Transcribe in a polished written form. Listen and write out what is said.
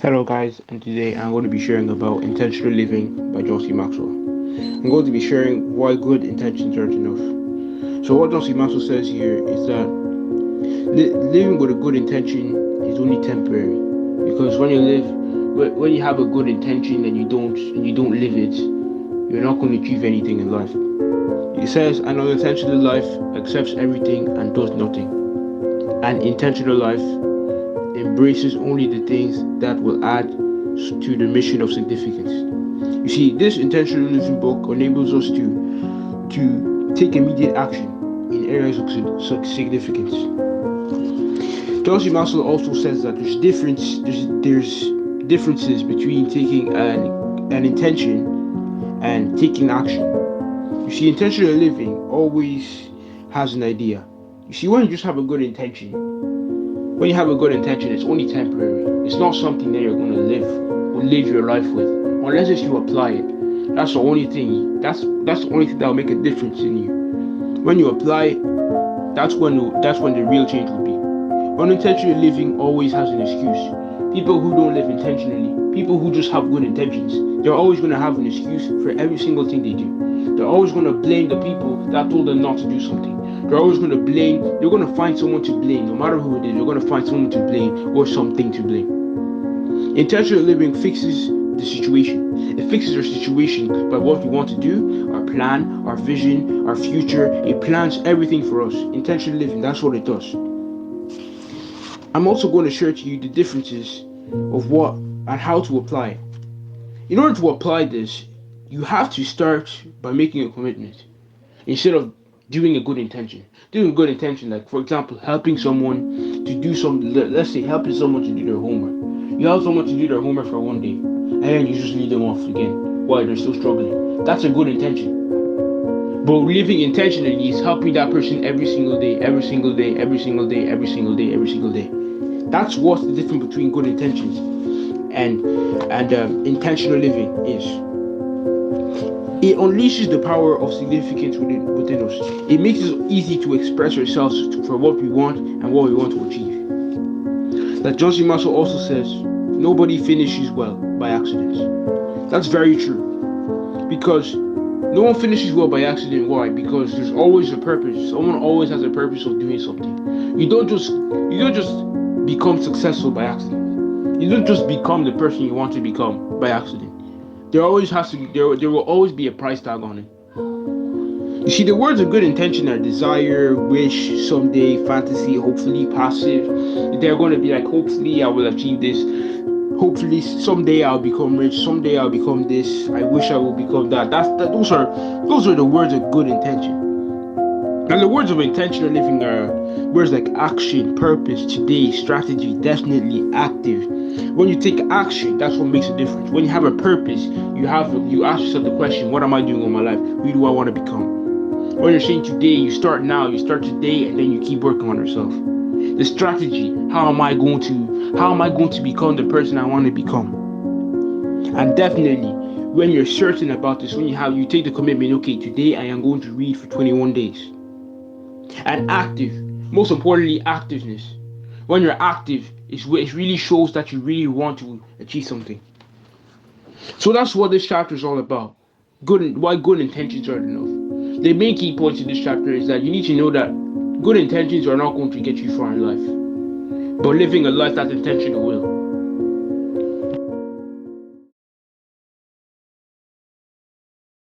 Hello guys, and today I'm going to be sharing about Intentional Living by John C. Maxwell. I'm going to be sharing why good intentions aren't enough. So what John C. Maxwell says here is that living with a good intention is only temporary, because when you have a good intention and you don't live it, you're not going to achieve anything in life. He says an unintentional life accepts everything and does nothing. An intentional life embraces only the things that will add to the mission of significance. You see, this intentional living book enables us to take immediate action in areas of significance. John C. Maxwell also says that there's differences between taking an intention and taking action. You see, intentional living always has an idea. You see, when you just have a good intention, it's only temporary. It's not something that you're going to live your life with, unless it's you apply it. That's the only thing. That's the only thing that will make a difference in you. When you apply it, that's when the real change will be. Unintentional living always has an excuse. People who don't live intentionally, people who just have good intentions, they're always going to have an excuse for every single thing they do. They're always going to blame the people that told them not to do something. They're always going to blame. You're going to find someone to blame. No matter who it is, you're going to find someone to blame or something to blame. Intentional living fixes the situation. It fixes our situation by what we want to do, our plan, our vision, our future. It plans everything for us. Intentional living, that's what it does. I'm also going to share to you the differences of what and how to apply it. In order to apply this, you have to start by making a commitment instead of doing a good intention. Doing a good intention, like for example, helping someone to do something. Let's say helping someone to do their homework. You help someone to do their homework for one day, and then you just leave them off again. Why? They're still struggling. That's a good intention. But living intentionally is helping that person every single day, every single day, every single day, every single day, every single day. That's what's the difference between good intentions and intentional living is. It unleashes the power of significance within us. It makes it easy to express ourselves for what we want and what we want to achieve. Like John C. Maxwell also says, nobody finishes well by accidents. That's very true. Because no one finishes well by accident. Why? Because there's always a purpose. Someone always has a purpose of doing something. You don't just become successful by accident. You don't just become the person you want to become by accident. There will always be a price tag on it. You see, the words of good intention are desire, wish, someday, fantasy, hopefully, passive. They're going to be like, hopefully I will achieve this. Hopefully someday I'll become rich. Someday I'll become this. I wish I will become that. Those are the words of good intention. And the words of intentional living are words like action, purpose, today, strategy, definitely, active. When you take action, that's what makes a difference. When you have a purpose, you ask yourself the question, what am I doing with my life? Who do I want to become? When you're saying today, you start now, you start today, and then you keep working on yourself. The strategy, how am I going to become the person I want to become? And definitely, when you're certain about this, when you take the commitment, okay, today I am going to read for 21 days. And active, most importantly, activeness. When you're active, it really shows that you really want to achieve something. So that's what this chapter is all about. Why good intentions aren't enough. The main key points in this chapter is that you need to know that good intentions are not going to get you far in life, but living a life that's intentional will.